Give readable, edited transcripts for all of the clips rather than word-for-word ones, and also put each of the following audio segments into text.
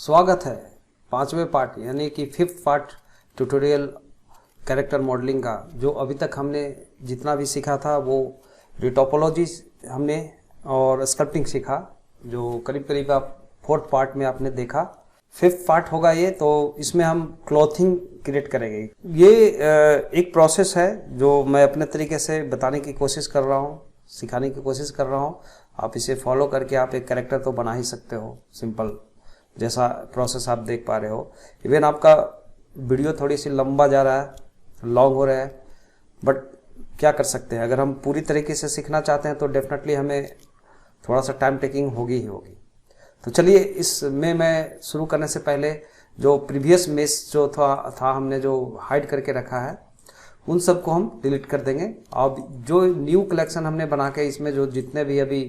स्वागत है पांचवें पार्ट यानी कि 5th part tutorial character modelling का। जो अभी तक हमने जितना भी सीखा था वो रिटोपोलॉजी हमने और स्कल्पटिंग सीखा, जो करीब करीब आप 4th पार्ट में आपने देखा। 5th पार्ट होगा ये, तो इसमें हम क्लॉथिंग क्रिएट करेंगे। ये एक प्रोसेस है जो मैं अपने तरीके से बताने की कोशिश कर रहा हूँ, सिखाने की कोशिश कर रहा हूँ। आप इसे फॉलो करके आप एक कैरेक्टर तो बना ही सकते हो, सिंपल जैसा प्रोसेस आप देख पा रहे हो। इवन आपका वीडियो थोड़ी सी लंबा जा रहा है, लॉन्ग हो रहा है, बट क्या कर सकते हैं। अगर हम पूरी तरीके से सीखना चाहते हैं तो डेफिनेटली हमें थोड़ा सा टाइम टेकिंग होगी ही होगी। तो चलिए, इसमें मैं शुरू करने से पहले जो प्रीवियस मेश जो था हमने जो हाइड करके रखा है उन सबको हम डिलीट कर देंगे। अब जो न्यू कलेक्शन हमने बना के इसमें जो जितने भी अभी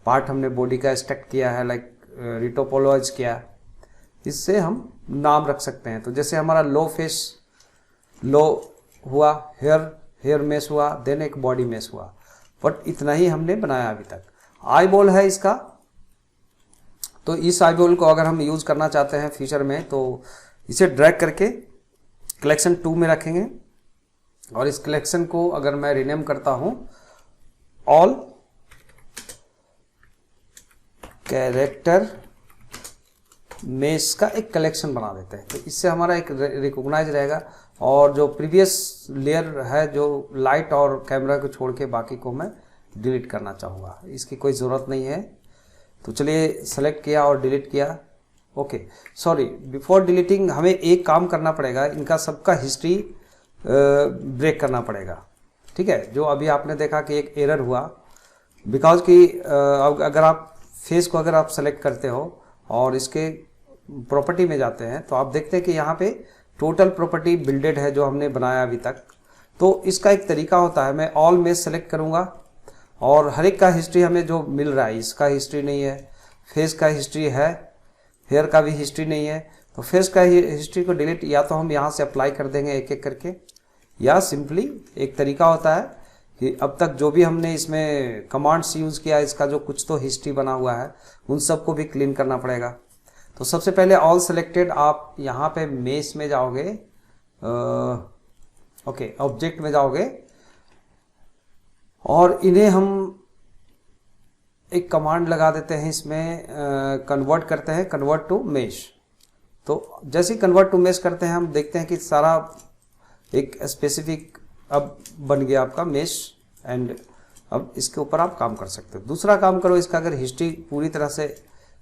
पार्ट हमने बॉडी का एक्सट्रैक्ट किया है, लाइक रिटोपोलॉज किया, इससे हम नाम रख सकते हैं। तो जैसे हमारा लो फेस लो हुआ, हेयर मेश हुआ, देन एक बॉडी मेश हुआ, बट इतना ही हमने बनाया अभी तक। आई बॉल है इसका, तो इस आई बॉल को अगर हम यूज करना चाहते हैं फ्यूचर में तो इसे ड्रैग करके कलेक्शन 2 में रखेंगे। और इस कलेक्शन को अगर मैं रिनेम करता हूं ऑल कैरेक्टर मेश का एक कलेक्शन बना देते हैं, तो इससे हमारा एक रिकॉग्नाइज रहेगा। और जो प्रीवियस लेयर है जो लाइट और कैमरा को छोड़ के बाकी को मैं डिलीट करना चाहूँगा, इसकी कोई ज़रूरत नहीं है। तो चलिए, सेलेक्ट किया और डिलीट किया। ओके, सॉरी, बिफोर डिलीटिंग हमें एक काम करना पड़ेगा, इनका सबका हिस्ट्री ब्रेक करना पड़ेगा। ठीक है, जो अभी आपने देखा कि एक एरर हुआ, बिकॉज कि अगर आप फेस को अगर आप सेलेक्ट करते हो और इसके प्रॉपर्टी में जाते हैं तो आप देखते हैं कि यहाँ पे टोटल प्रॉपर्टी बिल्डेड है जो हमने बनाया अभी तक। तो इसका एक तरीका होता है, मैं ऑल में सेलेक्ट करूँगा और हर एक का हिस्ट्री हमें जो मिल रहा है, इसका हिस्ट्री नहीं है, फेस का हिस्ट्री है, हेयर का भी हिस्ट्री नहीं है, तो फेस का हिस्ट्री को डिलीट या तो हम यहाँ से अप्लाई कर देंगे एक एक करके, या सिंपली एक तरीका होता है कि अब तक जो भी हमने इसमें कमांड्स यूज़ किया, इसका जो कुछ तो हिस्ट्री बना हुआ है उन सबको भी क्लीन करना पड़ेगा। तो सबसे पहले ऑल सेलेक्टेड, आप यहाँ पे मेश में जाओगे, ओके, ऑब्जेक्ट में जाओगे और इन्हें हम एक कमांड लगा देते हैं, इसमें कन्वर्ट करते हैं, कन्वर्ट टू मेश। तो जैसे ही कन्वर्ट टू मेश करते हैं हम देखते हैं कि सारा एक स्पेसिफिक अब बन गया आपका मेश, एंड अब इसके ऊपर आप काम कर सकते हो। दूसरा काम करो, इसका अगर हिस्ट्री पूरी तरह से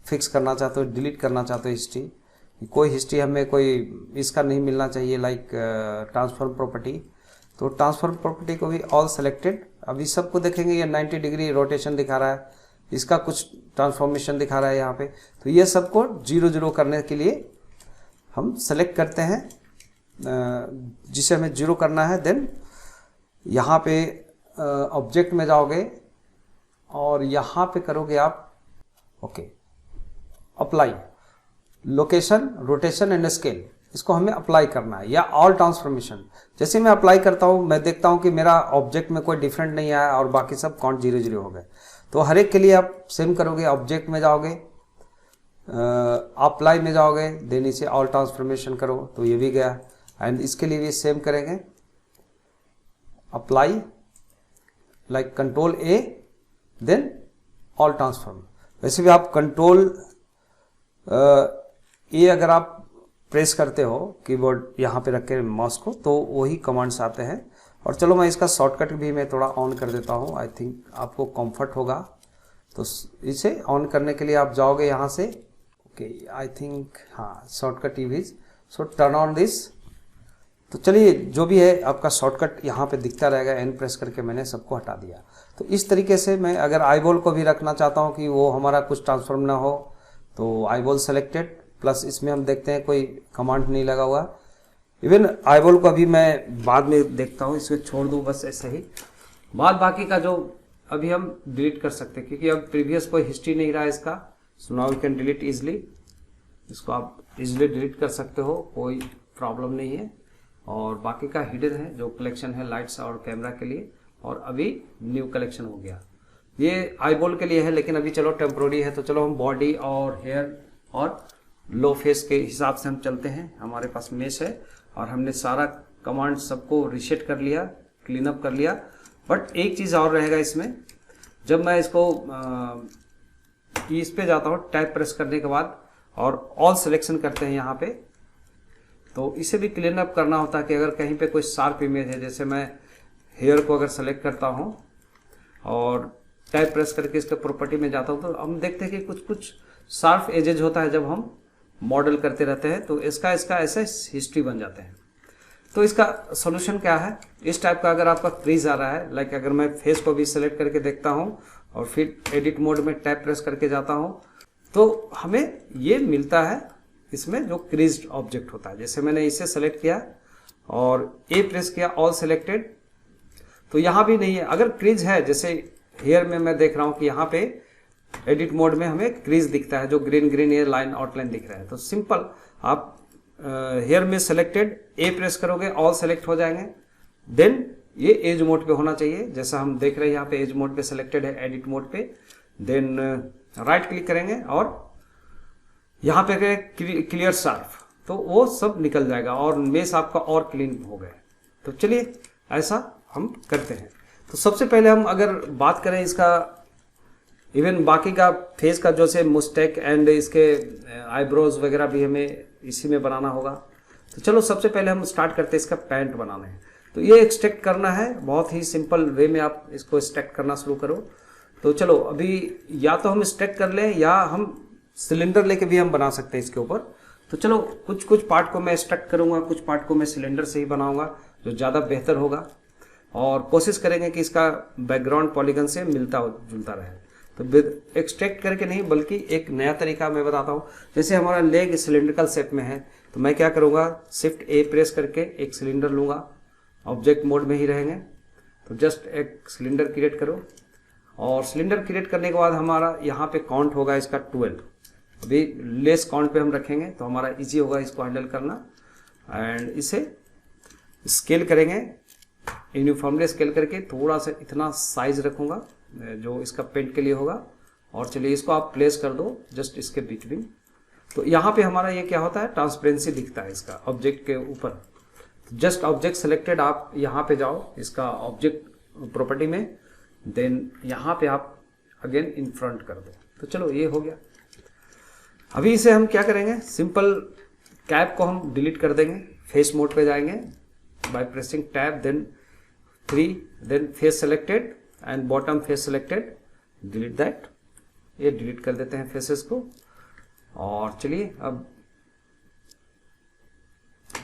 फिक्स करना चाहते हो, डिलीट करना चाहते हो हिस्ट्री, कोई हिस्ट्री हमें कोई इसका नहीं मिलना चाहिए, लाइक ट्रांसफॉर्म प्रॉपर्टी, तो ट्रांसफॉर्म प्रॉपर्टी को भी ऑल सेलेक्टेड। अब इस सबको देखेंगे ये 90 डिग्री रोटेशन दिखा रहा है, इसका कुछ ट्रांसफॉर्मेशन दिखा रहा है यहाँ पे, तो ये सबको 0 करने के लिए हम सेलेक्ट करते हैं जिसे हमें 0 करना है। देन यहाँ पे ऑब्जेक्ट में जाओगे और यहाँ पे करोगे आप okay, apply location, rotation and scale, इसको हमें अप्लाई करना है, या ऑल ट्रांसफॉर्मेशन। जैसे मैं अप्लाई करता हूँ मैं देखता हूँ कि मेरा ऑब्जेक्ट में कोई डिफरेंट नहीं आया और बाकी सब काउंट 0 हो गए। तो हर एक के लिए आप सेम करोगे, ऑब्जेक्ट में जाओगे, अप्लाई में जाओगे, देन इसे ऑल ट्रांसफॉर्मेशन करो, तो ये भी गया। एंड इसके लिए भी सेम करेंगे, apply like control A, then all transform. वैसे भी आप कंट्रोल ए अगर आप प्रेस करते हो कीबोर्ड यहाँ पे रख के माउस को, तो वही कमांड्स आते हैं। और चलो मैं इसका शॉर्टकट भी मैं थोड़ा ऑन कर देता हूँ, आई थिंक आपको कंफर्ट होगा। तो इसे ऑन करने के लिए आप जाओगे यहाँ से, ओके, आई थिंक हाँ, shortcut use, so turn on this. तो चलिए, जो भी है आपका शॉर्टकट यहाँ पे दिखता रहेगा, एन प्रेस करके मैंने सबको हटा दिया। तो इस तरीके से मैं अगर आई बॉल को भी रखना चाहता हूँ कि वो हमारा कुछ ट्रांसफॉर्म ना हो, तो आई बॉल सेलेक्टेड, प्लस इसमें हम देखते हैं कोई कमांड नहीं लगा हुआ। इवन आई बॉल को अभी मैं बाद में देखता हूँ, इसको छोड़ दूँ बस ऐसे ही। बाद बाकी का जो अभी हम डिलीट कर सकते हैं क्योंकि अब प्रीवियस कोई हिस्ट्री नहीं रहा इसका। So now you can delete easily, इसको आप इजिली डिलीट कर सकते हो, कोई प्रॉब्लम नहीं है। और बाकी का हिडन है जो कलेक्शन है लाइट्स और कैमरा के लिए, और अभी न्यू कलेक्शन हो गया। ये आई बॉल के लिए है, लेकिन अभी चलो टेम्प्रोरी है, तो चलो हम बॉडी और हेयर और लो फेस के हिसाब से हम चलते हैं। हमारे पास मेश है और हमने सारा कमांड सबको रीसेट कर लिया, क्लीन अप कर लिया। बट एक चीज़ और रहेगा इसमें, जब मैं इसको इस पे जाता हूँ टैब प्रेस करने के बाद और ऑल सिलेक्शन करते हैं यहाँ पे, तो इसे भी क्लीन अप करना होता है कि अगर कहीं पे कोई शार्प इमेज है, जैसे मैं हेयर को अगर सेलेक्ट करता हूँ और टैब प्रेस करके इसके प्रॉपर्टी में जाता हूँ, तो हम देखते हैं कि कुछ कुछ शार्प एजेज होता है जब हम मॉडल करते रहते हैं, तो इसका ऐसे हिस्ट्री बन जाते हैं। तो इसका सॉल्यूशन क्या है, इस टाइप का अगर आपका क्रीज आ रहा है, लाइक अगर मैं फेस को भी सेलेक्ट करके देखता हूँ और फिर एडिट मोड में टैब प्रेस करके जाता हूँ, तो हमें ये मिलता है इसमें जो क्रीज्ड ऑब्जेक्ट होता है। जैसे मैंने इसे सेलेक्ट किया और ए प्रेस किया, ऑल सेलेक्टेड, तो यहाँ भी नहीं है। अगर क्रीज है, जैसे हेयर में मैं देख रहा हूँ कि यहाँ पे एडिट मोड में हमें क्रीज दिखता है, जो ग्रीन ग्रीन ये लाइन आउटलाइन दिख रहा है, तो सिंपल आप हेयर में सेलेक्टेड ए प्रेस करोगे, ऑल सेलेक्ट हो जाएंगे। देन ये एज मोड पे होना चाहिए, जैसा हम देख रहे हैं यहाँ पे एज मोड पे सेलेक्टेड है, एडिट मोड पे। देन राइट क्लिक करेंगे और यहाँ पे क्लियर शार्प, तो वो सब निकल जाएगा और मेश आपका और क्लीन हो गया। तो चलिए ऐसा हम करते हैं। तो सबसे पहले हम अगर बात करें इसका, इवन बाकी का फेस का जैसे मुस्टैक एंड इसके आईब्रोज वगैरह भी हमें इसी में बनाना होगा। तो चलो सबसे पहले हम स्टार्ट करते हैं इसका पैंट बनाना है। तो ये एक्सट्रैक्ट करना है, बहुत ही सिंपल वे में आप इसको एक्सट्रैक्ट करना शुरू करो। तो चलो अभी या तो हम एक्सट्रैक्ट कर लें या हम सिलेंडर लेके भी हम बना सकते हैं इसके ऊपर। तो चलो कुछ कुछ पार्ट को मैं एक्सट्रैक्ट करूँगा, कुछ पार्ट को मैं सिलेंडर से ही बनाऊँगा, जो ज़्यादा बेहतर होगा, और कोशिश करेंगे कि इसका बैकग्राउंड पॉलीगन से मिलता जुलता रहे। तो एक्सट्रैक्ट करके नहीं, बल्कि एक नया तरीका मैं बताता हूँ। जैसे हमारा लेग सिलिंड्रिकल शेप में है, तो मैं क्या करूँगा, शिफ्ट ए प्रेस करके एक सिलेंडर लूँगा, ऑब्जेक्ट मोड में ही रहेंगे। तो जस्ट एक सिलेंडर क्रिएट करो और सिलेंडर क्रिएट करने के बाद हमारा यहाँ पे काउंट होगा इसका 12। अभी लेस काउंट पे हम रखेंगे तो हमारा इजी होगा इसको हैंडल करना। एंड इसे स्केल करेंगे, यूनिफॉर्मली स्केल करके थोड़ा सा इतना साइज रखूँगा जो इसका पेंट के लिए होगा। और चलिए इसको आप प्लेस कर दो जस्ट इसके बीच में। तो यहाँ पे हमारा ये क्या होता है, ट्रांसपेरेंसी दिखता है इसका ऑब्जेक्ट के ऊपर। जस्ट ऑब्जेक्ट सेलेक्टेड, आप यहाँ पे जाओ इसका ऑब्जेक्ट प्रॉपर्टी में, देन यहाँ पे आप अगेन इन फ्रंट कर दो। तो चलो ये हो गया। अभी इसे हम क्या करेंगे, सिंपल कैप को हम डिलीट कर देंगे, फेस मोड पे जाएंगे by pressing tab then 3, then face selected and bottom face selected, delete that. ये डिलीट कर देते हैं फेसेस को। और चलिए अब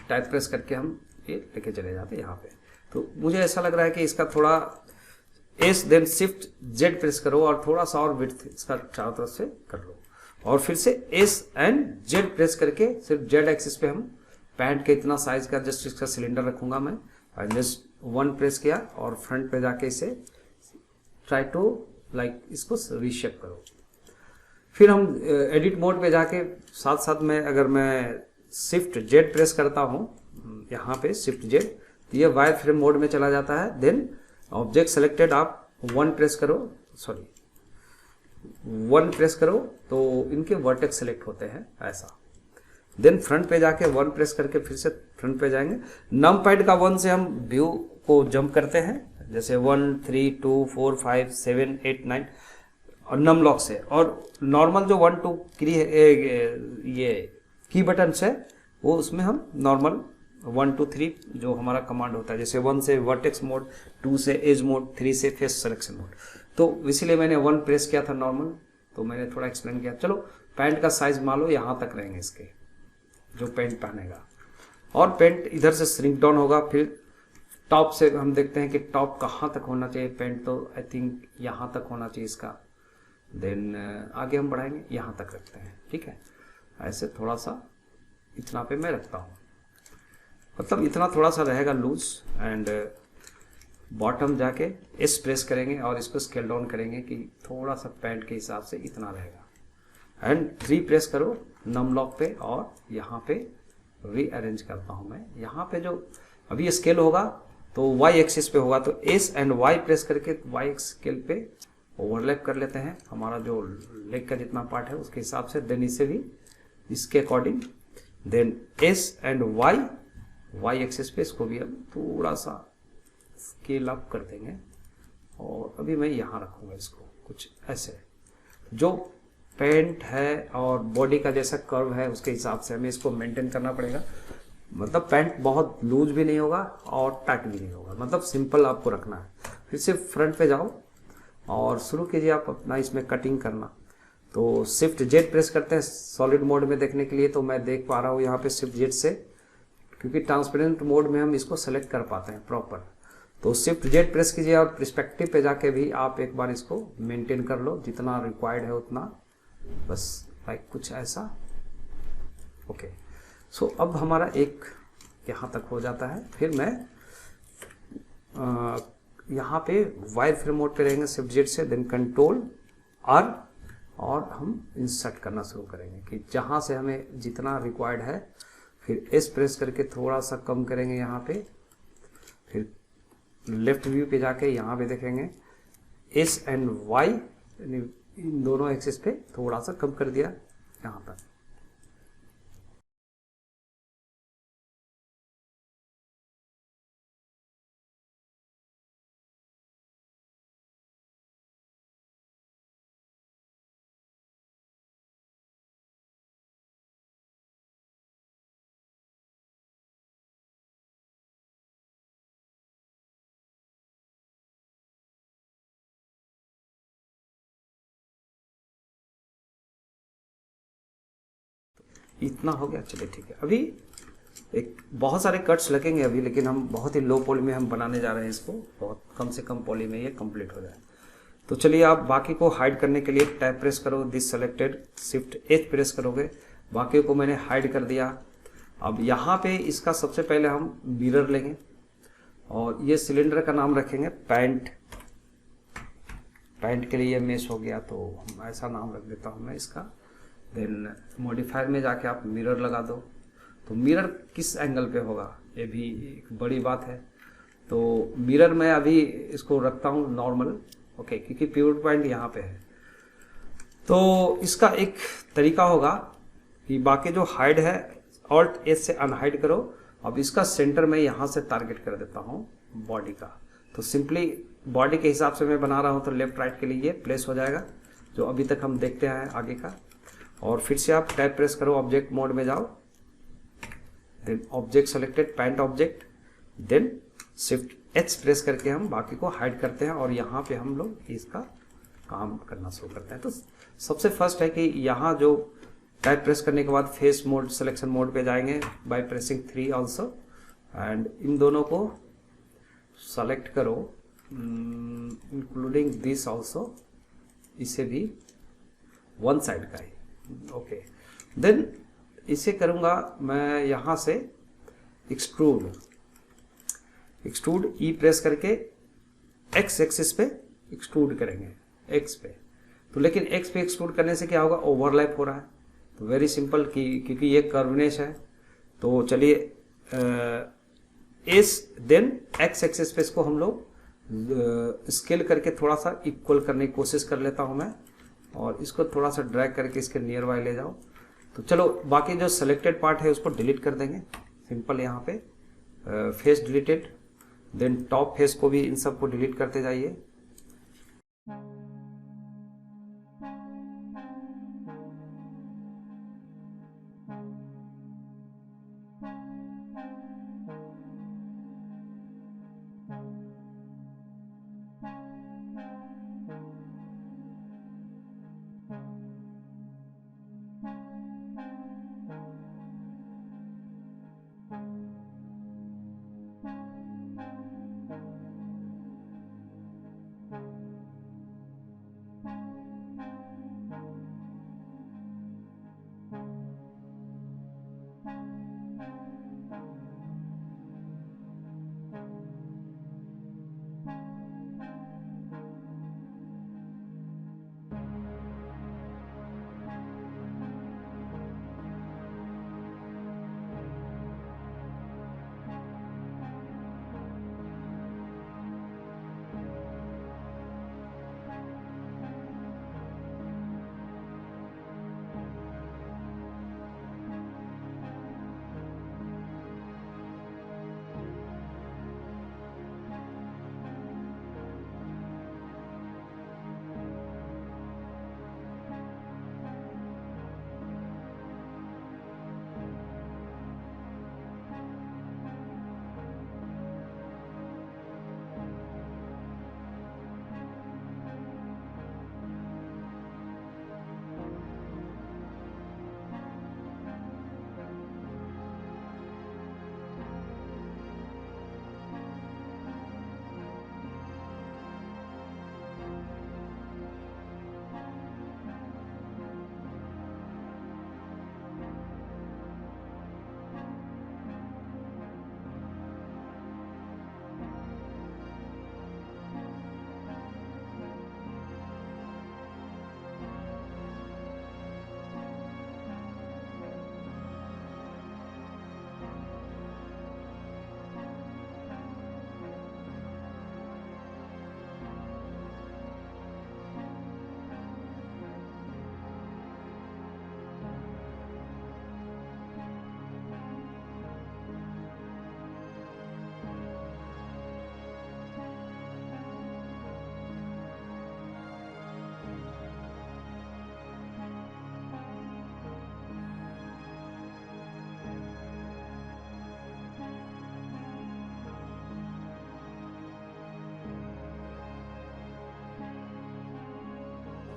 टाइप प्रेस करके हम ये लेके चले जाते हैं यहाँ पे। तो मुझे ऐसा लग रहा है कि इसका थोड़ा S then shift Z press करो और थोड़ा सा और विड्थ इसका चारों तरफ से कर लो, और फिर से एस एंड जेड प्रेस करके सिर्फ जेड एक्सिस पे हम पैंट के इतना साइज का जस्ट इसका सिलेंडर रखूंगा मैं। जस्ट 1 प्रेस किया और फ्रंट पे जाके इसे ट्राई टू लाइक इसको रीशेप करो। फिर हम एडिट मोड पे जाके साथ साथ में अगर मैं शिफ्ट जेड प्रेस करता हूँ यहाँ पे शिफ्ट जेड, तो ये वायर फ्रेम मोड में चला जाता है। देन ऑब्जेक्ट सेलेक्टेड आप 1 प्रेस करो, सॉरी 1 प्रेस करो तो इनके वर्टेक्स सेलेक्ट होते हैं ऐसा। देन फ्रंट पे जाके 1 प्रेस करके फिर से फ्रंट पे जाएंगे। नम पैड का 1 से हम व्यू को जंप करते हैं, जैसे 1 3 2 4 5 7 8 9 और नम लॉक से। और नॉर्मल जो 1 2 ये की बटन है वो उसमें हम नॉर्मल 1 2 3 जो हमारा कमांड होता है, जैसे 1 से वर्टेक्स मोड, 2 से एज मोड, 3 से फेस सिलेक्शन मोड। तो इसीलिए मैंने 1 प्रेस किया था नॉर्मल, तो मैंने थोड़ा एक्सप्लेन किया। चलो पैंट का साइज मान लो यहाँ तक रहेंगे इसके जो पेंट पहनेगा, और पेंट इधर से श्रिंक डाउन होगा। फिर टॉप से हम देखते हैं कि टॉप कहाँ तक होना चाहिए पेंट, तो आई थिंक यहाँ तक होना चाहिए इसका। देन आगे हम बढ़ाएंगे, यहाँ तक रखते हैं, ठीक है। ऐसे थोड़ा सा इतना पे मैं रखता हूँ, मतलब इतना थोड़ा सा रहेगा लूज। एंड बॉटम जाके एस प्रेस करेंगे और इसको स्केल डाउन करेंगे कि थोड़ा सा पैंट के हिसाब से इतना रहेगा। एंड 3 प्रेस करो नम लॉक पे और यहाँ पे रीअरेंज करता हूँ मैं। यहाँ पे जो अभी स्केल होगा तो वाई एक्सिस पे होगा, तो एस एंड वाई प्रेस करके वाई स्केल पे ओवरलैप कर लेते हैं हमारा जो लेग का जितना पार्ट है उसके हिसाब से। देन इसे भी इसके according. Then S and Y axis पे इसको भी हम थोड़ा सा स्केल अप कर देंगे और अभी मैं यहाँ रखूँगा इसको कुछ ऐसे। जो पेंट है और बॉडी का जैसा कर्व है उसके हिसाब से हमें इसको मेंटेन करना पड़ेगा। मतलब पैंट बहुत लूज भी नहीं होगा और टाइट भी नहीं होगा, मतलब सिंपल आपको रखना है। फिर से फ्रंट पे जाओ और शुरू कीजिए आप अपना इसमें कटिंग करना। तो शिफ्ट जेड प्रेस करते हैं सॉलिड मोड में देखने के लिए। तो मैं देख पा रहा हूँ यहाँ पे शिफ्ट जेड से, क्योंकि ट्रांसपेरेंट मोड में हम इसको सेलेक्ट कर पाते हैं प्रॉपर। तो शिफ्ट जेड प्रेस कीजिए और पर्सपेक्टिव पे जाके भी आप एक बार इसको मेंटेन कर लो जितना रिक्वायर्ड है उतना, बस लाइक कुछ ऐसा। ओके, सो अब हमारा एक यहाँ तक हो जाता है। फिर मैं यहाँ पे वायर फ्रेम मोड पे रहेंगे शिफ्ट जेड से, देन कंट्रोल आर और हम इंसर्ट करना शुरू करेंगे कि जहाँ से हमें जितना रिक्वायर्ड है। फिर एस प्रेस करके थोड़ा सा कम करेंगे यहाँ पे। फिर लेफ्ट व्यू पे जाके यहाँ पे देखेंगे एस एंड वाई, इन दोनों एक्सिस पे थोड़ा सा कम कर दिया यहाँ पर। इतना हो गया, चलिए ठीक है। अभी एक बहुत सारे कट्स लगेंगे अभी, लेकिन हम बहुत ही लो पॉली में हम बनाने जा रहे हैं इसको, बहुत कम से कम पॉली में ये कंप्लीट हो जाए। तो चलिए आप बाकी को हाइड करने के लिए टैब प्रेस करो, this selected, shift H press करोगे, बाकी को मैंने हाइड कर दिया। अब यहाँ पे इसका सबसे पहले हम मिरर लेंगे और ये सिलेंडर का नाम रखेंगे पैंट। पैंट के लिए ये मेश हो गया तो हम ऐसा नाम रख देता हूँ मैं इसका। देन मॉडिफायर में जाके आप मिरर लगा दो। तो मिरर किस एंगल पे होगा ये भी एक बड़ी बात है। तो मिरर में अभी इसको रखता हूँ नॉर्मल, ओके, क्योंकि पिवट पॉइंट यहाँ पे है। तो इसका एक तरीका होगा कि बाकी जो हाइड है ऑल्ट एस से अनहाइड करो। अब इसका सेंटर में यहाँ से टारगेट कर देता हूँ बॉडी का। तो सिंपली बॉडी के हिसाब से मैं बना रहा हूँ तो लेफ्ट राइट के लिए ये प्लेस हो जाएगा, जो अभी तक हम देखते हैं आगे का। और फिर से आप टैब प्रेस करो, ऑब्जेक्ट मोड में जाओ, then object selected pant object, then shift H press करके हम बाकी को हाइड करते हैं और यहाँ पे हम लोग इसका काम करना शुरू करते हैं। तो सबसे फर्स्ट है कि यहाँ जो टैब प्रेस करने के बाद फेस मोड सिलेक्शन मोड पे जाएंगे by pressing 3 also, and in दोनों को सेलेक्ट करो इंक्लूडिंग दिस ऑल्सो, इसे भी वन साइड का ही, ओके। देन इसे करूँगा मैं यहाँ से एक्सट्रूड ई प्रेस करके एक्स एक्सिस पे एक्सट्रूड करेंगे एक्स पे। तो लेकिन एक्स पे एक्सट्रूड करने से क्या होगा, ओवरलैप हो रहा है। तो वेरी सिंपल कि क्योंकि ये कर्वनेस है, तो चलिए एस देन एक्स एक्सिस पे इसको हम लोग स्केल करके थोड़ा सा इक्वल करने की कोशिश कर लेता हूँ मैं, और इसको थोड़ा सा ड्रैग करके इसके नियर बाय ले जाओ। तो चलो बाकी जो सेलेक्टेड पार्ट है उसको डिलीट कर देंगे सिंपल यहाँ पे, face deleted. Then top face को भी इन सब को डिलीट करते जाइए।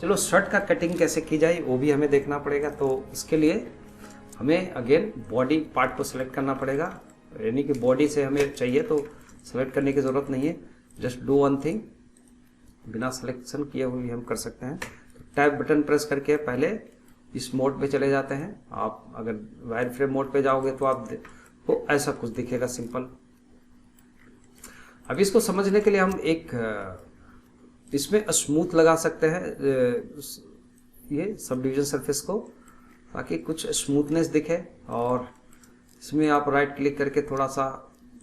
चलो शर्ट का कटिंग कैसे की जाए वो भी हमें देखना पड़ेगा। तो इसके लिए हमें अगेन बॉडी पार्ट को सिलेक्ट करना पड़ेगा, यानी कि बॉडी से हमें चाहिए तो सेलेक्ट करने की ज़रूरत नहीं है, जस्ट डू वन थिंग, बिना सिलेक्शन किए हुए हम कर सकते हैं। तो टैब बटन प्रेस करके पहले इस मोड पे चले जाते हैं। आप अगर वायर फ्रेम मोड पे जाओगे तो आपको ऐसा कुछ दिखेगा सिंपल। अब इसको समझने के लिए हम एक इसमें स्मूथ लगा सकते हैं ये सब डिवीजन सरफेस को, ताकि कुछ स्मूथनेस दिखे। और इसमें आप राइट क्लिक करके थोड़ा सा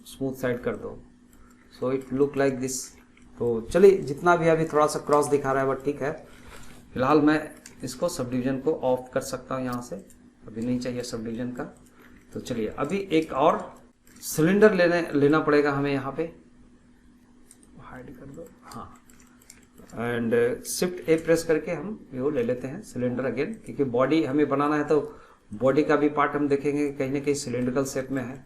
स्मूथ साइड कर दो, so it look like this. तो चलिए जितना भी अभी थोड़ा सा क्रॉस दिखा रहा है बट ठीक है। फिलहाल मैं इसको सब डिवीजन को ऑफ कर सकता हूँ यहाँ से, अभी नहीं चाहिए सब डिवीजन का। तो चलिए अभी एक और सिलेंडर लेना पड़ेगा हमें, यहाँ पे हाइड कर दो, हाँ, एंड शिफ्ट ए प्रेस करके हम वो ले लेते हैं सिलेंडर अगेन, क्योंकि बॉडी हमें बनाना है तो बॉडी का भी पार्ट हम देखेंगे कहीं ना कहीं सिलेंड्रिकल शेप में है।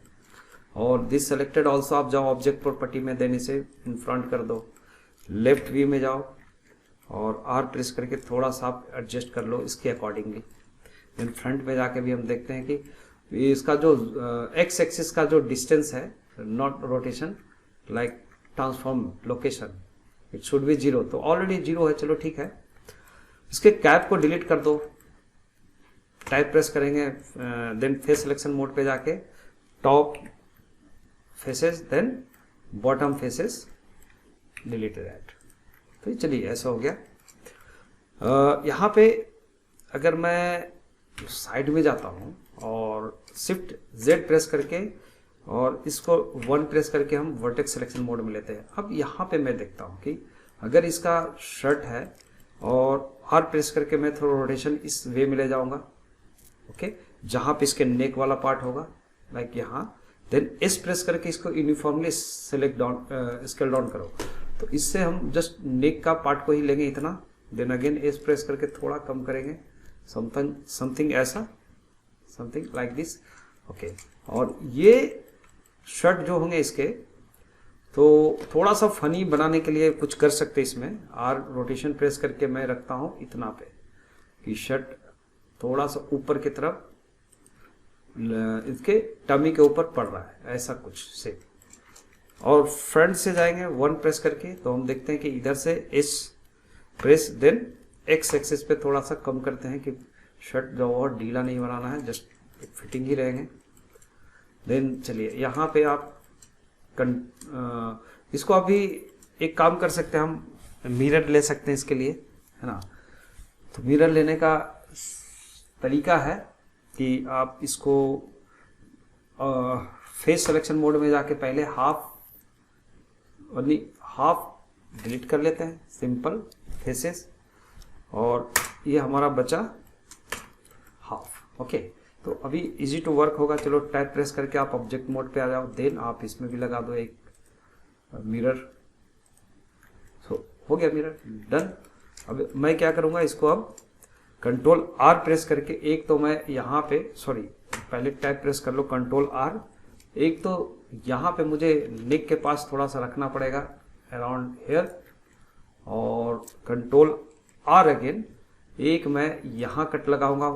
और दिस सेलेक्टेड ऑल्सो, आप जाओ ऑब्जेक्ट प्रॉपर्टी में, देन इसे इन फ्रंट कर दो, लेफ्ट व्यू में जाओ और आर प्रेस करके थोड़ा सा आप एडजस्ट कर लो इसके अकॉर्डिंगली। देन फ्रंट में जाके भी हम देखते हैं कि इसका जो एक्स एक्सिस का जो डिस्टेंस है, not rotation like transform location, it should be 0, तो ऑलरेडी 0 है, चलो ठीक है। इसके कैप को डिलीट कर दो, टाइप प्रेस करेंगे, देन फेस सिलेक्शन मोड पे जाके top faces then bottom faces delete that. तो चलिए ऐसा हो गया। यहाँ पे अगर मैं साइड में जाता हूँ और शिफ्ट जेड प्रेस करके और इसको 1 प्रेस करके हम वर्टेक्स सिलेक्शन मोड में लेते हैं। अब यहाँ पे मैं देखता हूँ कि अगर इसका शर्ट है और आर प्रेस करके मैं थोड़ा रोटेशन इस वे में ले जाऊँगा, ओके, जहाँ पे इसके नेक वाला पार्ट होगा लाइक यहाँ, देन एस प्रेस करके इसको uniformly select down scale down करो। तो इससे हम जस्ट नेक का पार्ट को ही लेंगे इतना, देन अगेन एस प्रेस करके थोड़ा कम करेंगे, समथिंग ऐसा, समथिंग लाइक दिस, ओके। और ये शर्ट जो होंगे इसके, तो थोड़ा सा फनी बनाने के लिए कुछ कर सकते हैं इसमें। आर रोटेशन प्रेस करके मैं रखता हूँ इतना पे कि शर्ट थोड़ा सा ऊपर की तरफ इसके टमी के ऊपर पड़ रहा है, ऐसा कुछ से। और फ्रंट से जाएंगे 1 प्रेस करके, तो हम देखते हैं कि इधर से S press then X axis पे थोड़ा सा कम करते हैं कि शर्ट जो और ढीला नहीं बनाना है, जस्ट फिटिंग ही रहेंगे। देन चलिए यहाँ पे आप इसको अभी एक काम कर सकते हैं, हम मिरर ले सकते हैं इसके लिए, है ना। तो मिरर लेने का तरीका है कि आप इसको फेस सिलेक्शन मोड में जाके पहले हाफ डिलीट कर लेते हैं, सिंपल फेसेस, और ये हमारा बचा हाफ, ओके। तो अभी इजी टू वर्क होगा। चलो टैब प्रेस करके आप ऑब्जेक्ट मोड पे आ जाओ, देन आप इसमें भी लगा दो एक मिरर। सो हो गया मिरर डन। अब मैं क्या करूँगा, इसको अब कंट्रोल आर प्रेस करके, एक तो मैं यहाँ पे, सॉरी पहले टैब प्रेस कर लो कंट्रोल आर, एक तो यहाँ पे मुझे नेक के पास थोड़ा सा रखना पड़ेगा अराउंड हेयर, और कंट्रोल आर अगेन, एक मैं यहाँ कट लगाऊंगा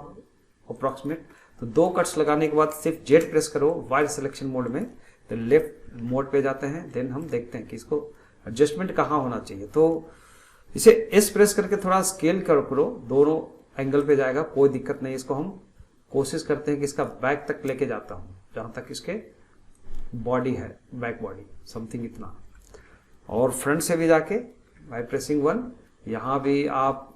अप्रॉक्सीमेट। तो 2 कट्स लगाने के बाद सिर्फ जेड प्रेस करो वायर सिलेक्शन मोड में, तो लेफ्ट मोड पे जाते हैं। देन हम देखते हैं कि इसको एडजस्टमेंट कहाँ होना चाहिए। तो इसे एस प्रेस करके थोड़ा स्केल करो, दोनों एंगल पे जाएगा, कोई दिक्कत नहीं। इसको हम कोशिश करते हैं कि इसका बैक तक लेके जाता हूँ, जहाँ तक इसके बॉडी है, बैक बॉडी समथिंग इतना। और फ्रंट से भी जाके बाय प्रेसिंग 1, यहाँ भी आप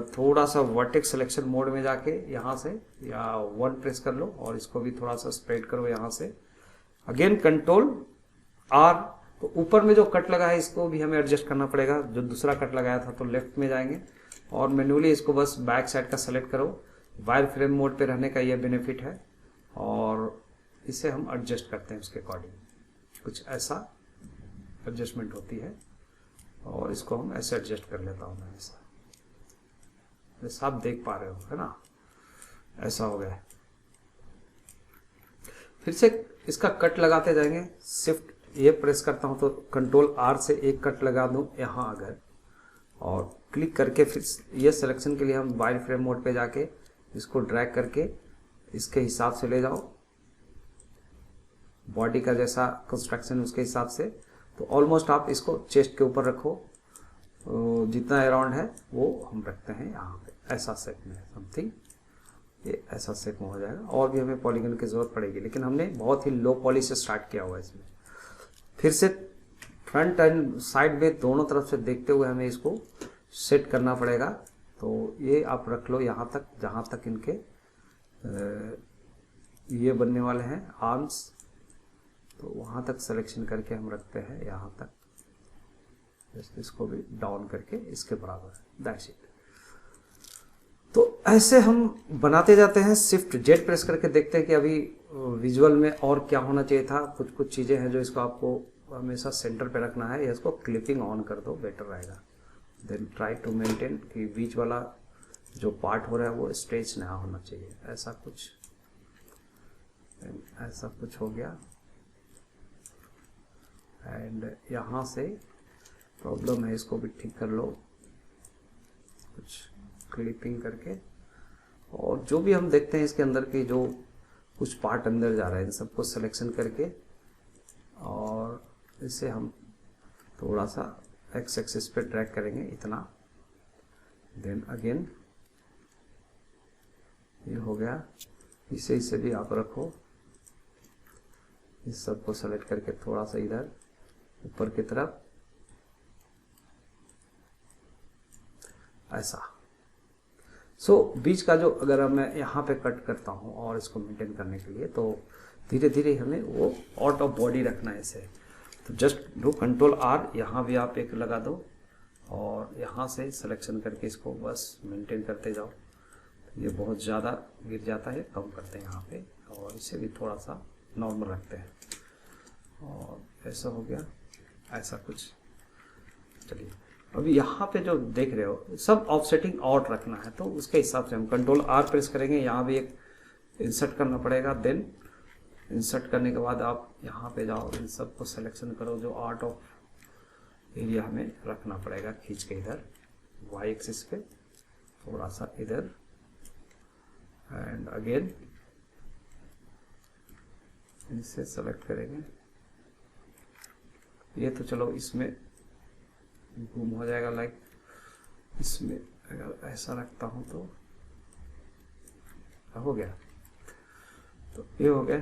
थोड़ा सा वर्टेक्स सिलेक्शन मोड में जाके यहाँ से या 1 प्रेस कर लो और इसको भी थोड़ा सा स्प्रेड करो यहाँ से, अगेन कंट्रोल आर। तो ऊपर में जो कट लगा है इसको भी हमें एडजस्ट करना पड़ेगा, जो दूसरा कट लगाया था। तो लेफ्ट में जाएंगे और मैन्युअली इसको बस बैक साइड का सेलेक्ट करो। वायर फ्रेम मोड पे रहने का यह बेनिफिट है, और इसे हम एडजस्ट करते हैं उसके अकॉर्डिंग, कुछ ऐसा एडजस्टमेंट होती है। और इसको हम ऐसे एडजस्ट कर लेता हूँ मैं, ऐसा, जैसा आप देख पा रहे हो, है ना, ऐसा हो गया। फिर से इसका कट लगाते जाएंगे, शिफ्ट ये प्रेस करता हूँ तो कंट्रोल आर से एक कट लगा दूँ यहाँ अगर, और क्लिक करके फिर ये सिलेक्शन के लिए हम वाइड फ्रेम मोड पे जाके इसको ड्रैग करके इसके हिसाब से ले जाओ, बॉडी का जैसा कंस्ट्रक्शन उसके हिसाब से। तो ऑलमोस्ट आप इसको चेस्ट के ऊपर रखो, जितना अराउंड है वो हम रखते हैं यहाँ पे, ऐसा सेट में समथिंग ये ऐसा सेट में हो जाएगा। और भी हमें पॉलीगन की ज़रूरत पड़ेगी, लेकिन हमने बहुत ही लो पॉली से स्टार्ट किया हुआ है इसमें। फिर से फ्रंट एंड साइड में दोनों तरफ से देखते हुए हमें इसको सेट करना पड़ेगा। तो ये आप रख लो यहाँ तक, जहाँ तक इनके ये बनने वाले हैं आर्म्स, तो वहाँ तक सिलेक्शन करके हम रखते हैं यहाँ तक। जस्ट इसको भी डाउन करके इसके बराबर है, दैट्स इट। तो ऐसे हम बनाते जाते हैं। शिफ्ट जेड प्रेस करके देखते हैं कि अभी विजुअल में और क्या होना चाहिए था। कुछ कुछ चीज़ें हैं जो इसको आपको हमेशा सेंटर पे रखना है, या इसको क्लिपिंग ऑन कर दो, बेटर रहेगा। देन ट्राई टू मेंटेन कि बीच वाला जो पार्ट हो रहा है वो स्ट्रेच ना होना चाहिए, ऐसा कुछ। ऐसा कुछ हो गया। एंड यहाँ से प्रॉब्लम है, इसको भी ठीक कर लो कुछ क्लिपिंग करके। और जो भी हम देखते हैं इसके अंदर के जो कुछ पार्ट अंदर जा रहा है, इन सबको सिलेक्शन करके और इसे हम थोड़ा सा एक्स एक्सिस पे ड्रैग करेंगे इतना। देन अगेन ये हो गया, इसे भी आप रखो। इस सबको सेलेक्ट करके थोड़ा सा इधर ऊपर की तरफ ऐसा। सो बीच का जो अगर मैं यहाँ पे कट करता हूँ और इसको मेंटेन करने के लिए, तो धीरे धीरे हमें वो आउट ऑफ बॉडी रखना है इसे। तो जस्ट डू कंट्रोल आर, यहाँ भी आप एक लगा दो और यहाँ से सिलेक्शन करके इसको बस मेंटेन करते जाओ। ये बहुत ज़्यादा गिर जाता है, कम करते हैं यहाँ पे, और इसे भी थोड़ा सा नॉर्मल रखते हैं। और ऐसा हो गया, ऐसा कुछ। चलिए अभी यहाँ पे जो देख रहे हो सब ऑफसेटिंग आउट रखना है, तो उसके हिसाब से हम कंट्रोल आर प्रेस करेंगे। यहाँ भी एक इंसर्ट करना पड़ेगा। देन इंसर्ट करने के बाद आप यहाँ पे जाओ, इन सब को सिलेक्शन करो जो आउट ऑफ एरिया हमें रखना पड़ेगा, खींच के इधर वाई एक्सिस पे थोड़ा सा इधर। एंड अगेन इसे सेलेक्ट करेंगे। ये तो चलो इसमें घूम हो जाएगा, लाइक इसमें अगर ऐसा रखता हूं तो हो गया। तो ये हो गया।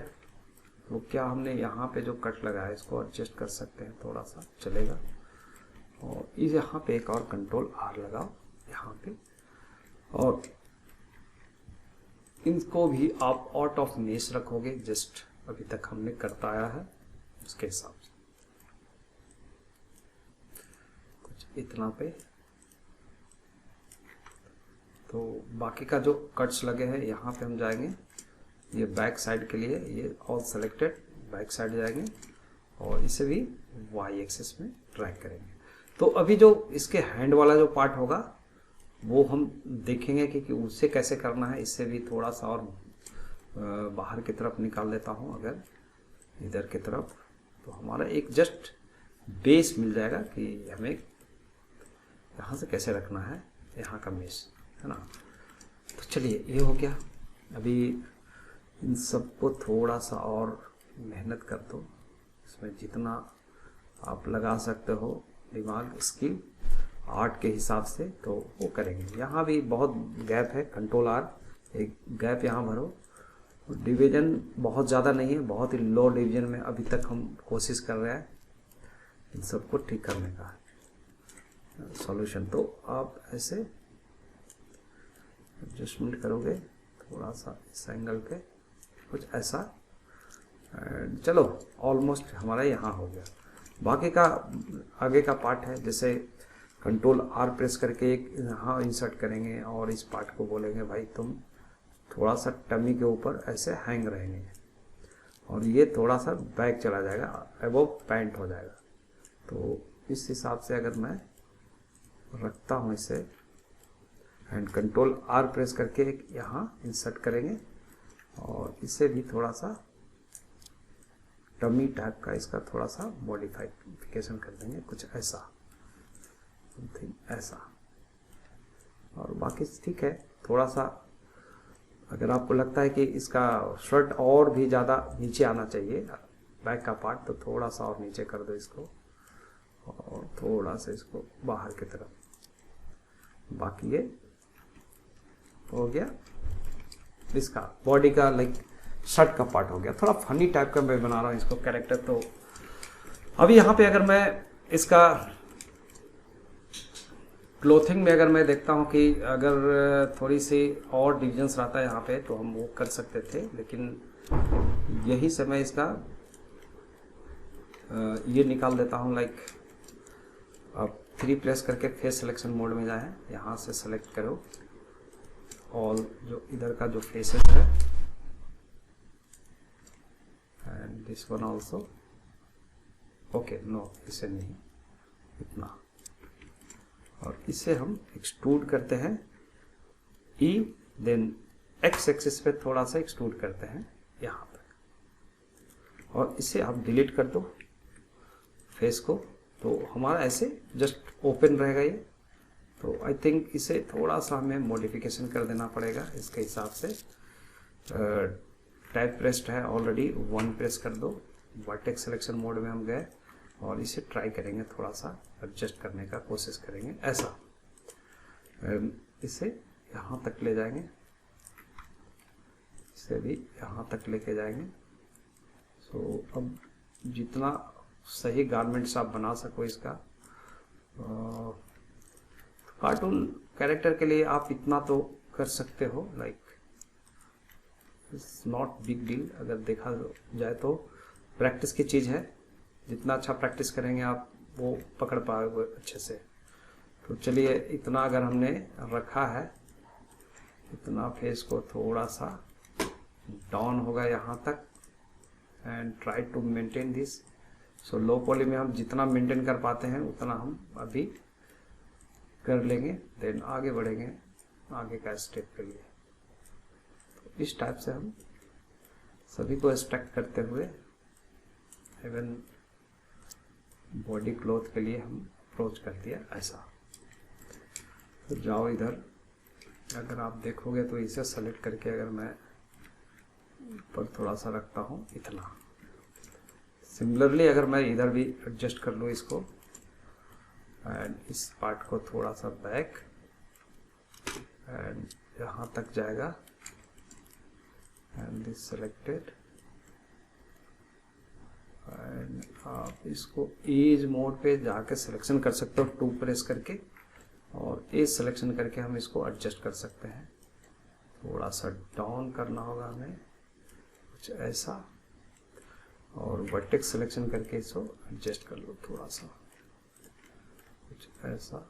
तो क्या हमने यहाँ पे जो कट लगाया इसको एडजस्ट कर सकते हैं, थोड़ा सा चलेगा। और इस यहाँ पे एक और कंट्रोल आर लगाओ यहाँ पे, और इनको भी आप आउट ऑफ मेश रखोगे, जस्ट अभी तक हमने करता आया है उसके हिसाब से। कुछ इतना पे। तो बाकी का जो कट्स लगे हैं यहाँ पे हम जाएंगे, ये बैक साइड के लिए ये ऑल सेलेक्टेड, बैक साइड जाएंगे और इसे भी वाई एक्सिस में ड्रैग करेंगे। तो अभी जो इसके हैंड वाला जो पार्ट होगा वो हम देखेंगे कि उससे कैसे करना है। इससे भी थोड़ा सा और बाहर की तरफ निकाल देता हूँ, अगर इधर की तरफ, तो हमारा एक जस्ट बेस मिल जाएगा कि हमें यहाँ से कैसे रखना है यहाँ का मेश, है ना। तो चलिए ये हो गया। अभी इन सबको थोड़ा सा और मेहनत कर दो, इसमें जितना आप लगा सकते हो दिमाग, स्किल, आर्ट के हिसाब से, तो वो करेंगे। यहाँ भी बहुत गैप है, कंट्रोल आर, एक गैप यहाँ भरो। डिवीजन बहुत ज़्यादा नहीं है, बहुत ही लो डिवीजन में अभी तक हम कोशिश कर रहे हैं इन सबको ठीक करने का सॉल्यूशन। तो आप ऐसे एडजस्टमेंट करोगे थोड़ा सा इस एंगल पे, कुछ ऐसा। चलो ऑलमोस्ट हमारा यहाँ हो गया। बाकी का आगे का पार्ट है, जैसे कंट्रोल आर प्रेस करके एक यहाँ इंसर्ट करेंगे और इस पार्ट को बोलेंगे भाई तुम थोड़ा सा टमी के ऊपर ऐसे हैंग रहेंगे, और ये थोड़ा सा बैक चला जाएगा, अबव पैंट हो जाएगा। तो इस हिसाब से अगर मैं रखता हूँ इसे, एंड कंट्रोल आर प्रेस करके एक यहाँ इंसर्ट करेंगे और इसे भी थोड़ा सा टमी टाइप का इसका थोड़ा सा मॉडिफिकेशन कर देंगे, कुछ ऐसा, समथिंग ऐसा। बाकी ठीक है। थोड़ा सा अगर आपको लगता है कि इसका शर्ट और भी ज़्यादा नीचे आना चाहिए बैक का पार्ट, तो थोड़ा सा और नीचे कर दो इसको और थोड़ा सा इसको बाहर की तरफ। बाकी ये हो गया इसका बॉडी का लाइक शर्ट का पार्ट हो गया। थोड़ा फनी टाइप का मैं बना रहा हूँ इसको कैरेक्टर। तो अभी यहाँ पे अगर मैं इसका क्लोथिंग में अगर मैं देखता हूँ कि अगर थोड़ी सी और डिविजन्स रहता है यहाँ पे तो हम वो कर सकते थे, लेकिन यही समय इसका ये निकाल देता हूँ। लाइक अब 3 प्रेस करके फेस सिलेक्शन मोड में जाएं, यहाँ से सेलेक्ट करो ऑल जो इधर का जो फेसेस है and this one also. Okay no इसे नहीं, इतना, और इसे हम एक्सट्रूड करते हैं ई, देन एक्स एक्सिस पे थोड़ा सा एक्सट्रूड करते हैं यहाँ तक, और इसे आप डिलीट कर दो फेस को। तो हमारा ऐसे जस्ट ओपन रहेगा ये। तो आई थिंक इसे थोड़ा सा हमें मॉडिफिकेशन कर देना पड़ेगा इसके हिसाब से। टाइप प्रेस्ड है ऑलरेडी, 1 प्रेस कर दो, वर्टेक्स सिलेक्शन मोड में हम गए और इसे ट्राई करेंगे, थोड़ा सा एडजस्ट करने का कोशिश करेंगे ऐसा। इसे यहाँ तक ले जाएंगे, इसे भी यहाँ तक लेके जाएंगे। सो अब जितना सही गारमेंट्स आप बना सको इसका, कार्टून कैरेक्टर के लिए आप इतना तो कर सकते हो, like it's not big deal. अगर देखा जाए तो प्रैक्टिस की चीज़ है, जितना अच्छा प्रैक्टिस करेंगे आप वो पकड़ पाओगे अच्छे से। तो चलिए इतना अगर हमने रखा है, इतना फेस को थोड़ा सा डाउन होगा यहाँ तक and try to maintain this. So low poly में हम जितना मेंटेन कर पाते हैं उतना हम अभी कर लेंगे, देन आगे बढ़ेंगे आगे का स्टेप के लिए। तो इस टाइप से हम सभी को एक्सट्रैक्ट करते हुए इवन बॉडी क्लॉथ के लिए हम अप्रोच कर दिया ऐसा। तो जाओ इधर, अगर आप देखोगे तो इसे सेलेक्ट करके अगर मैं ऊपर थोड़ा सा रखता हूँ इतना, सिमिलरली अगर मैं इधर भी एडजस्ट कर लूँ इसको एंड इस पार्ट को थोड़ा सा बैक एंड यहाँ तक जाएगा एंड दिस सेलेक्टेड एंड आप इसको एज मोड पे जाके सिलेक्शन कर सकते हो 2 प्रेस करके, और एज सिलेक्शन करके हम इसको एडजस्ट कर सकते हैं। थोड़ा सा डाउन करना होगा हमें कुछ ऐसा, और वर्टेक्स सिलेक्शन करके इसको एडजस्ट कर लो थोड़ा सा कुछ ऐसा।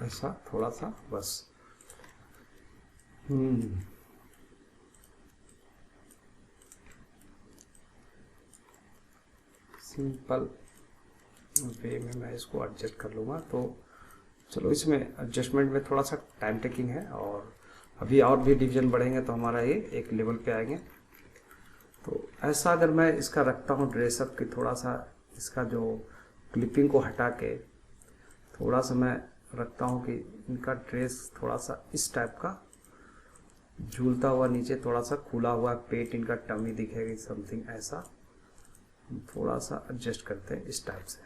ऐसा थोड़ा सा बस। सिंपल वे में मैं इसको एडजस्ट कर लूँगा। तो चलो इसमें एडजस्टमेंट में थोड़ा सा टाइम टेकिंग है, और अभी और भी डिवीजन बढ़ेंगे तो हमारा ये एक लेवल पे आएंगे। तो ऐसा अगर मैं इसका रखता हूँ ड्रेसअप की, थोड़ा सा इसका जो क्लिपिंग को हटा के थोड़ा सा मैं रखता हूँ कि इनका ड्रेस थोड़ा सा इस टाइप का झूलता हुआ, नीचे थोड़ा सा खुला हुआ पेट, इनका टमी दिखेगी समथिंग ऐसा। थोड़ा सा एडजस्ट करते हैं इस टाइप से।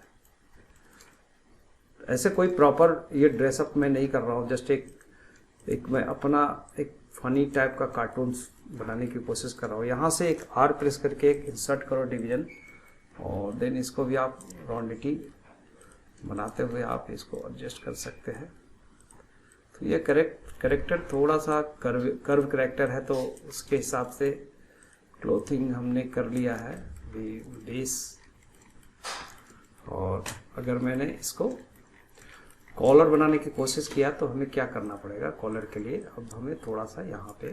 ऐसे कोई प्रॉपर ये ड्रेसअप मैं नहीं कर रहा हूँ, जस्ट एक मैं अपना एक फनी टाइप का कार्टून्स बनाने की कोशिश कर रहा हूँ। यहाँ से एक आर प्रेस करके एक इंसर्ट करो डिवीजन, और देन इसको भी आप राउंडिटी बनाते हुए आप इसको एडजस्ट कर सकते हैं। तो ये करेक्टर थोड़ा सा कर्व करेक्टर है, तो उसके हिसाब से क्लोथिंग हमने कर लिया है बेस। और अगर मैंने इसको कॉलर बनाने की कोशिश किया तो हमें क्या करना पड़ेगा कॉलर के लिए। अब हमें थोड़ा सा यहाँ पे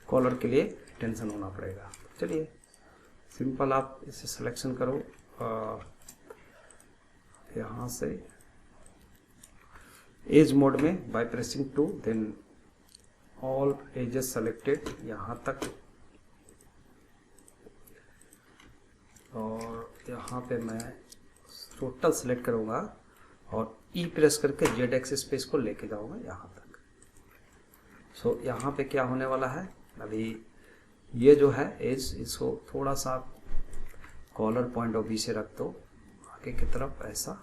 कॉलर के लिए टेंशन होना पड़ेगा। चलिए सिंपल आप इसे सिलेक्शन करो यहाँ से एज मोड में by pressing 2, then all edges selected यहाँ तक, और यहाँ पे मैं टोटल सेलेक्ट करूँगा और ई प्रेस करके जेड एक्सिस पे इसको लेके जाऊँगा यहाँ तक। सो यहाँ पे क्या होने वाला है, अभी ये जो है एज, इसको थोड़ा सा कॉलर पॉइंट ऑफ व्यू से रख दो आगे की तरफ, ऐसा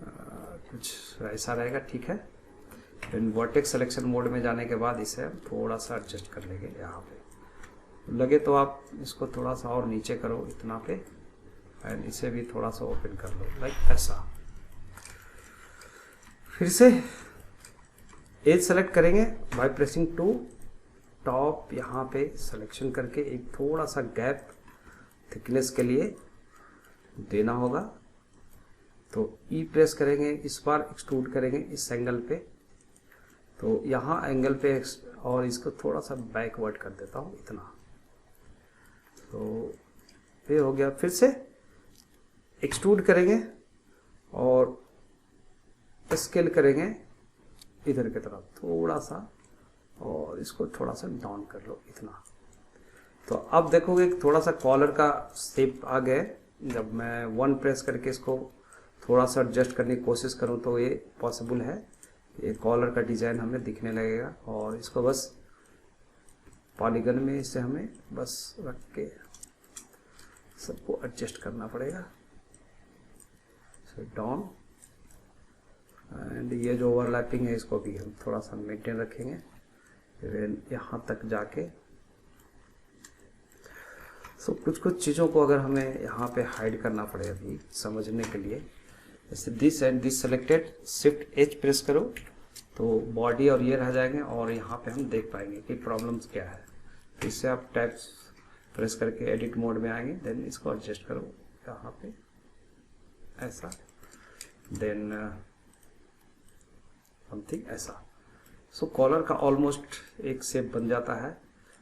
कुछ ऐसा रहेगा, ठीक है। फिर वर्टेक्स सिलेक्शन मोड में जाने के बाद इसे हम थोड़ा सा एडजस्ट कर लेंगे। यहाँ पे लगे तो आप इसको थोड़ा सा और नीचे करो इतना पे, एंड इसे भी थोड़ा सा ओपन कर लो लाइक ऐसा। फिर से एज सेलेक्ट करेंगे बाय प्रेसिंग 2, टॉप यहाँ पे सिलेक्शन करके एक थोड़ा सा गैप थिकनेस के लिए देना होगा, तो ई प्रेस करेंगे, इस बार एक्सट्रूड करेंगे इस एंगल पे, तो यहाँ एंगल पे और इसको थोड़ा सा बैकवर्ड कर देता हूँ इतना, तो ये हो गया। फिर से एक्सट्रूड करेंगे और स्केल करेंगे इधर की तरफ थोड़ा सा, और इसको थोड़ा सा डाउन कर लो इतना। तो अब देखोगे थोड़ा सा कॉलर का शेप आ गए। जब मैं 1 प्रेस करके इसको थोड़ा सा एडजस्ट करने की कोशिश करूं तो ये पॉसिबल है, ये कॉलर का डिज़ाइन हमें दिखने लगेगा। और इसको बस पॉलीगन में इसे हमें बस रख के सबको एडजस्ट करना पड़ेगा, डाउन। एंड ये जो ओवरलैपिंग है इसको भी हम थोड़ा सा मेंटेन रखेंगे, फिर यहाँ तक जाके। सो कुछ चीज़ों को अगर हमें यहाँ पे हाइड करना पड़े अभी समझने के लिए, जैसे this and this selected, shift H press करो तो बॉडी और ये रह जाएंगे, और यहाँ पे हम देख पाएंगे कि प्रॉब्लम्स क्या है। तो इससे आप टैब्स प्रेस करके एडिट मोड में आएंगे, देन इसको एडजस्ट करो यहाँ पे ऐसा, देन समथिंग ऐसा। सो कॉलर का ऑलमोस्ट एक शेप बन जाता है।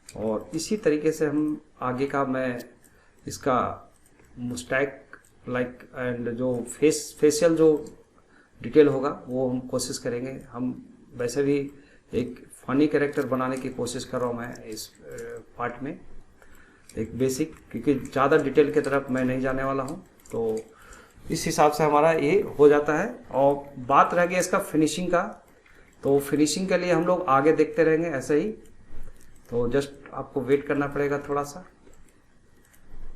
और इसी तरीके से हम आगे का, मैं इसका मुस्टैक लाइक एंड जो फेशियल जो डिटेल होगा वो हम कोशिश करेंगे। हम वैसे भी एक फनी कैरेक्टर बनाने की कोशिश कर रहा हूँ मैं इस पार्ट में, एक बेसिक, क्योंकि ज़्यादा डिटेल की तरफ मैं नहीं जाने वाला हूँ। तो इस हिसाब से हमारा ये हो जाता है। और बात रह गया इसका फिनिशिंग का, तो फिनिशिंग के लिए हम लोग आगे देखते रहेंगे ऐसे ही, तो जस्ट आपको वेट करना पड़ेगा थोड़ा सा।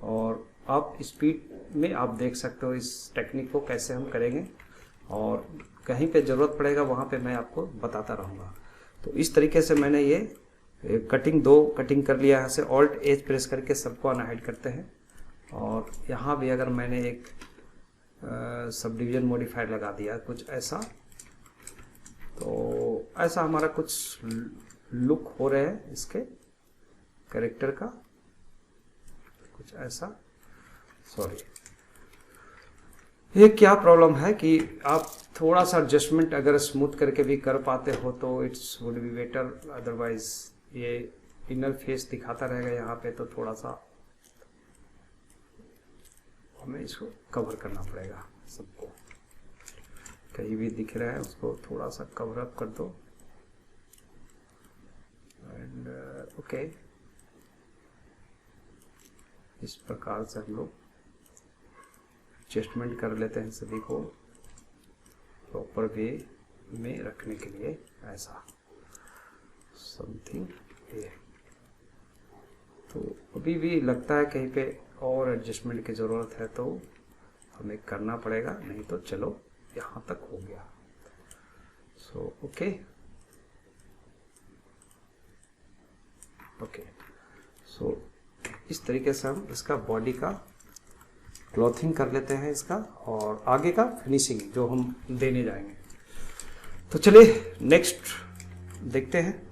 और आप स्पीड में आप देख सकते हो इस टेक्निक को कैसे हम करेंगे, और कहीं पे ज़रूरत पड़ेगा वहाँ पे मैं आपको बताता रहूँगा। तो इस तरीके से मैंने ये कटिंग 2 कटिंग कर लिया। यहाँ से ऑल्ट एज प्रेस करके सबको अनहाइड करते हैं। और यहाँ भी अगर मैंने एक सब डिवीजन मॉडिफायर लगा दिया कुछ ऐसा, तो ऐसा हमारा कुछ लुक हो रहा है इसके कैरेक्टर का, कुछ ऐसा। सॉरी, ये क्या प्रॉब्लम है कि आप थोड़ा सा एडजस्टमेंट अगर स्मूथ करके भी कर पाते हो तो it's would be better, otherwise ये इनर फेस दिखाता रहेगा यहाँ पे, तो थोड़ा सा हमें इसको कवर करना पड़ेगा सबको। कहीं भी दिख रहा है उसको थोड़ा सा कवर अप कर दो। एंड ओके, इस प्रकार से हम लोग एडजस्टमेंट कर लेते हैं सभी को प्रॉपर वे में रखने के लिए, ऐसा समथिंग ये। तो अभी भी लगता है कहीं पे और एडजस्टमेंट की ज़रूरत है तो हमें करना पड़ेगा, नहीं तो चलो यहाँ तक हो गया। सो ओके ओके, सो इस तरीके से हम इसका बॉडी का क्लॉथिंग कर लेते हैं इसका, और आगे का फिनिशिंग जो हम देने जाएंगे। तो चलिए नेक्स्ट देखते हैं।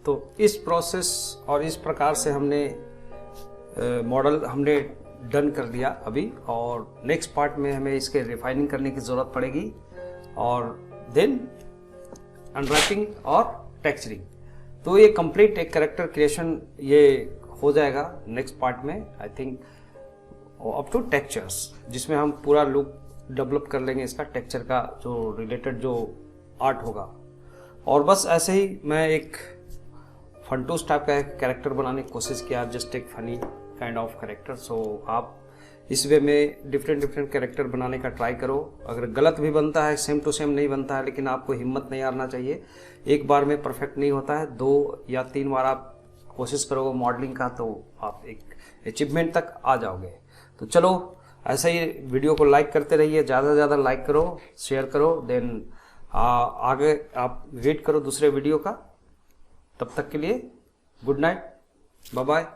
तो इस प्रोसेस और इस प्रकार से हमने मॉडल हमने डन कर दिया अभी, और नेक्स्ट पार्ट में हमें इसके रिफाइनिंग करने की ज़रूरत पड़ेगी, और देन अनरैपिंग और टेक्सचरिंग। तो ये कंप्लीट एक कैरेक्टर क्रिएशन ये हो जाएगा नेक्स्ट पार्ट में, I think up to textures, जिसमें हम पूरा लुक डेवलप कर लेंगे इसका, टेक्सचर का जो रिलेटेड जो आर्ट होगा। और बस ऐसे ही मैं एक फंटूस टाइप का कैरेक्टर बनाने की कोशिश किया, जस्ट एक फनी काइंड ऑफ कैरेक्टर। सो आप इस वे में डिफरेंट कैरेक्टर बनाने का ट्राई करो। अगर गलत भी बनता है, सेम टू सेम नहीं बनता है, लेकिन आपको हिम्मत नहीं हारना चाहिए। एक बार में परफेक्ट नहीं होता है, 2 या 3 बार आप कोशिश करोगे मॉडलिंग का तो आप एक अचीवमेंट तक आ जाओगे। तो चलो ऐसे ही वीडियो को लाइक करते रहिए, ज़्यादा से ज़्यादा लाइक करो, शेयर करो, देन आगे आप वेट करो दूसरे वीडियो का। तब तक के लिए गुड नाइट, बाय बाय।